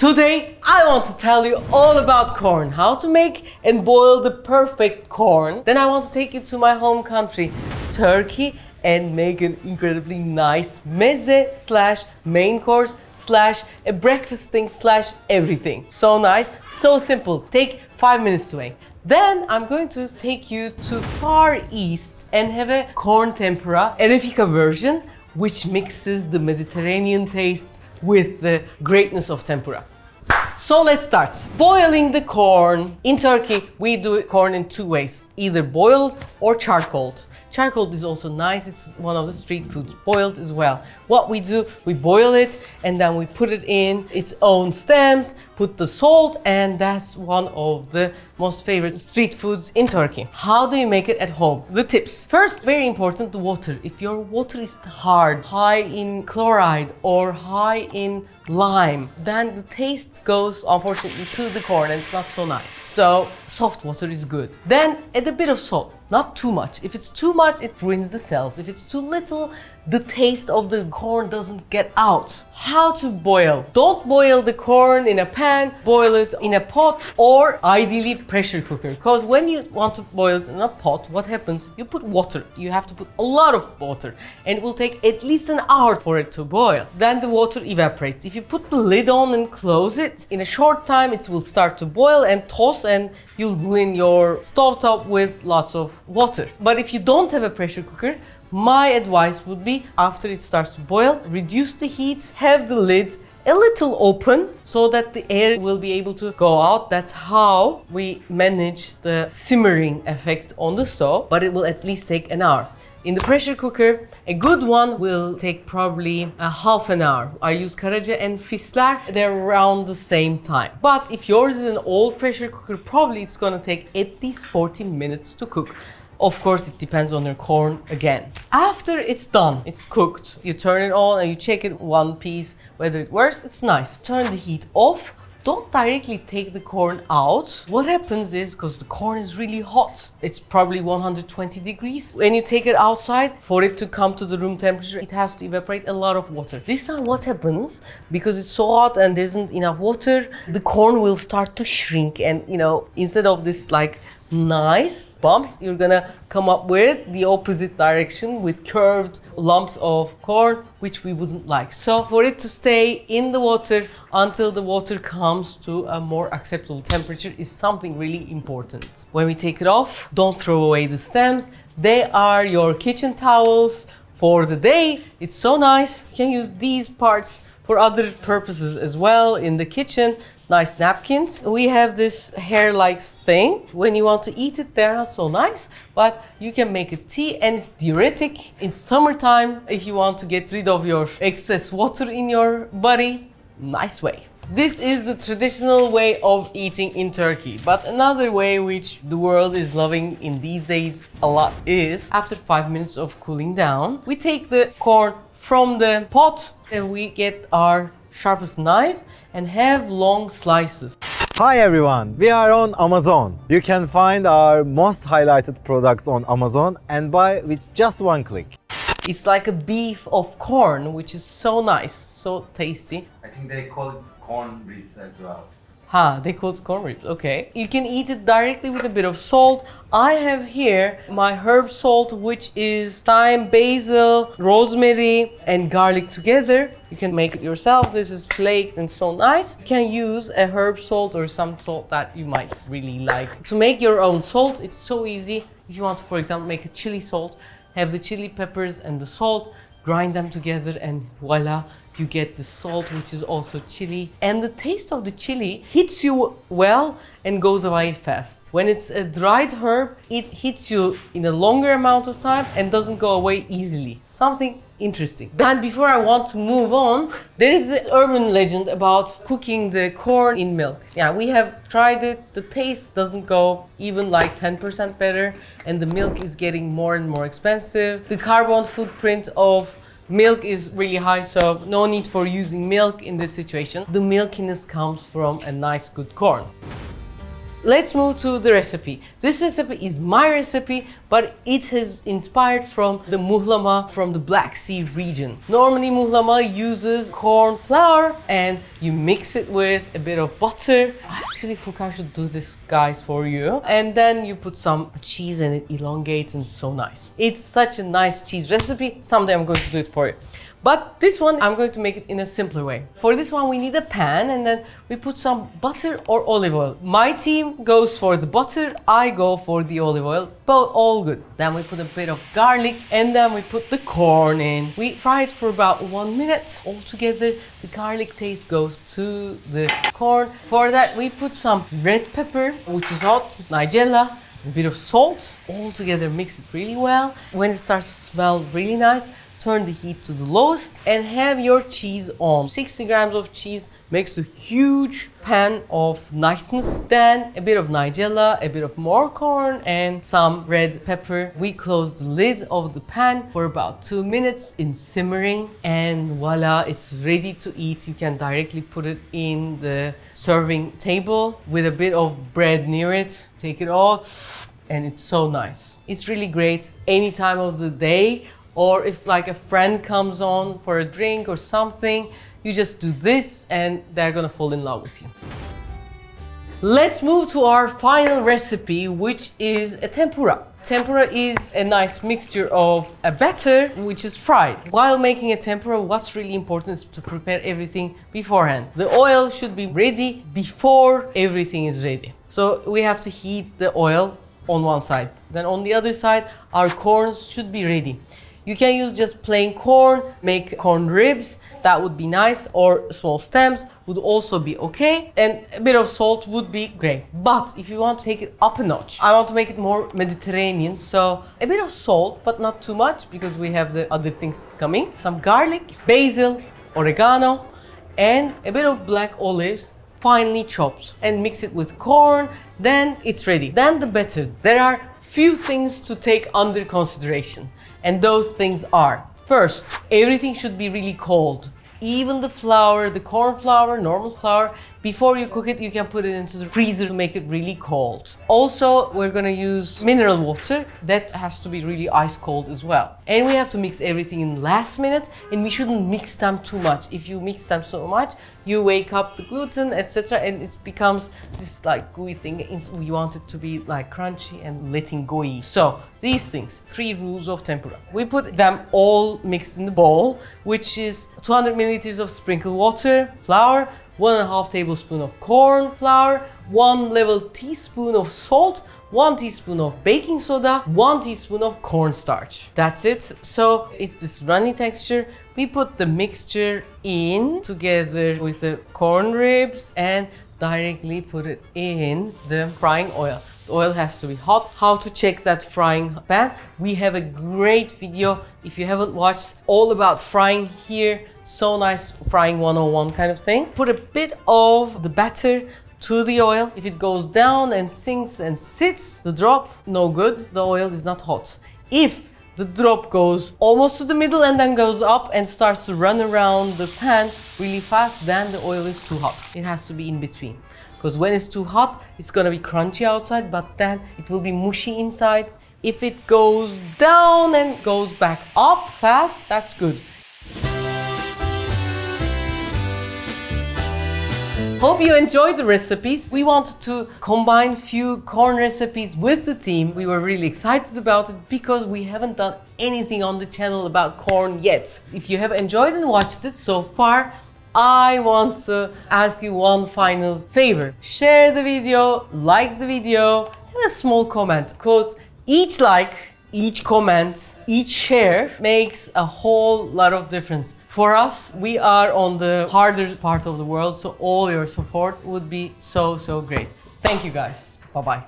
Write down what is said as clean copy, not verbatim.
Today, I want to tell you all about corn, how to make and boil the perfect corn. Then I want to take you to my home country, Turkey, and make an incredibly nice meze slash main course slash a breakfast thing slash everything. So nice, so simple, take 5 minutes to make. Then I'm going to take you to Far East and have a corn tempura, a Refika version, which mixes the Mediterranean taste with the greatness of tempura. So let's start. Boiling the corn. In Turkey, we do corn in two ways, either boiled or charcoaled. Charcoaled is also nice, it's one of the street foods. Boiled as well. What we do, we boil it and then we put it in its own stems, put the salt, and that's one of the most favorite street foods in Turkey. How do you make it at home? The tips. First, very important, the water. If your water is hard, high in chloride or high in lime, then the taste goes unfortunately to the corn and it's not so nice. So soft water is good. Then add a bit of salt, not too much. If it's too much, it ruins the cells. If it's too little, the taste of the corn doesn't get out. How to boil? Don't boil the corn in a pan, boil it in a pot or ideally pressure cooker. Because when you want to boil it in a pot, what happens? You put water. You have to put a lot of water and it will take at least an hour for it to boil. Then the water evaporates. If you put the lid on and close it, in a short time it will start to boil and toss and you'll ruin your stovetop with lots of water. But if you don't have a pressure cooker, my advice would be after it starts to boil, reduce the heat, have the lid a little open so that the air will be able to go out. That's how we manage the simmering effect on the stove, but it will at least take an hour. In the pressure cooker, a good one will take probably a half an hour. I use Karaca and Fisler, they're around the same time. But if yours is an old pressure cooker, probably it's gonna take at least 40 minutes to cook. Of course, it depends on your corn again. After it's done, it's cooked, you turn it on and you check it one piece, whether it works, it's nice. Turn the heat off. Don't directly take the corn out. What happens is, because the corn is really hot, it's probably 120 degrees. When you take it outside, for it to come to the room temperature, it has to evaporate a lot of water. This time what happens, because it's so hot and there isn't enough water, the corn will start to shrink and, instead of this like nice bumps, you're gonna come up with the opposite direction with curved lumps of corn, which we wouldn't like. So for it to stay in the water until the water comes to a more acceptable temperature is something really important. When we take it off, don't throw away the stems. They are your kitchen towels for the day. It's so nice. You can use these parts for other purposes as well in the kitchen. Nice napkins. We have this hair-like thing. When you want to eat it, they're not so nice, but you can make a tea and it's diuretic. In summertime, if you want to get rid of your excess water in your body, nice way. This is the traditional way of eating in Turkey, but another way which the world is loving in these days a lot is, after 5 minutes of cooling down, we take the corn from the pot and we get our sharpest knife and have long slices. Hi everyone, we are on Amazon. You can find our most highlighted products on Amazon and buy with just one click. It's like a beef of corn, which is so nice, so tasty. I think they call it corn ribs as well. They call it corn ribs, okay. You can eat it directly with a bit of salt. I have here my herb salt, which is thyme, basil, rosemary, and garlic together. You can make it yourself. This is flaked and so nice. You can use a herb salt or some salt that you might really like. To make your own salt, it's so easy. If you want to, for example, make a chili salt, have the chili peppers and the salt, grind them together and voila, you get the salt, which is also chili. And the taste of the chili hits you well and goes away fast. When it's a dried herb, it hits you in a longer amount of time and doesn't go away easily. Something interesting. Then before I want to move on, there is the urban legend about cooking the corn in milk. Yeah, we have tried it. The taste doesn't go even like 10% better and the milk is getting more and more expensive. The carbon footprint of milk is really high, so no need for using milk in this situation. The milkiness comes from a nice good corn. let's move to the recipe. This recipe is my recipe, but it is inspired from the muhlama from the Black Sea region. Normally muhlama uses corn flour and you mix it with a bit of butter. Actually, Furkan should do this, guys, for you. And then you put some cheese and it elongates and it's so nice. It's such a nice cheese recipe. Someday I'm going to do it for you. But this one, I'm going to make it in a simpler way. For this one, we need a pan and then we put some butter or olive oil. My team goes for the butter, I go for the olive oil, both all good. Then we put a bit of garlic and then we put the corn in. We fry it for about 1 minute. All together, the garlic taste goes to the corn. For that, we put some red pepper, which is hot, nigella, a bit of salt. All together, mix it really well. When it starts to smell really nice, turn the heat to the lowest and have your cheese on. 60 grams of cheese makes a huge pan of niceness. Then a bit of nigella, a bit of more corn and some red pepper. We close the lid of the pan for about 2 minutes in simmering and voila, it's ready to eat. You can directly put it in the serving table with a bit of bread near it. Take it off and it's so nice. It's really great any time of the day. Or if like a friend comes on for a drink or something, you just do this and they're gonna fall in love with you. Let's move to our final recipe, which is a tempura. Tempura is a nice mixture of a batter which is fried. While making a tempura, what's really important is to prepare everything beforehand. The oil should be ready before everything is ready. So we have to heat the oil on one side. Then on the other side, our corns should be ready. You can use just plain corn, make corn ribs, that would be nice, or small stems would also be okay, and a bit of salt would be great. But if you want to take it up a notch, I want to make it more Mediterranean, so a bit of salt, but not too much because we have the other things coming. Some garlic, basil, oregano, and a bit of black olives, finely chopped, and mix it with corn, then it's ready. Then the batter. There are few things to take under consideration. And those things are, first, everything should be really cold. Even the flour, the corn flour, normal flour, before you cook it, you can put it into the freezer to make it really cold. Also, we're gonna use mineral water. That has to be really ice cold as well. And we have to mix everything in last minute, and we shouldn't mix them too much. If you mix them so much, you wake up the gluten, etc., and it becomes this like gooey thing. We want it to be like crunchy and letting go-y. So, these things, 3 rules of tempura. We put them all mixed in the bowl, which is 200 milliliters of sprinkled water, flour, 1.5 tablespoon of corn flour, 1 level teaspoon of salt, 1 teaspoon of baking soda, 1 teaspoon of cornstarch. That's it. So it's this runny texture. We put the mixture in together with the corn ribs and directly put it in the frying oil. The oil has to be hot. How to check that frying pan? We have a great video, if you haven't watched, all about frying here. So nice, frying 101 kind of thing. Put a bit of the batter to the oil. If it goes down and sinks and sits, the drop, no good. The oil is not hot. If the drop goes almost to the middle and then goes up and starts to run around the pan really fast, then the oil is too hot. It has to be in between. Because when it's too hot, it's gonna be crunchy outside, but then it will be mushy inside. If it goes down and goes back up fast, that's good. Hope you enjoyed the recipes. We wanted to combine few corn recipes with the team. We were really excited about it because we haven't done anything on the channel about corn yet. If you have enjoyed and watched it so far, I want to ask you one final favor. Share the video, like the video, and a small comment, because each like, each comment, each share makes a whole lot of difference. For us, we are on the harder part of the world, so all your support would be so great. Thank you guys. Bye-bye.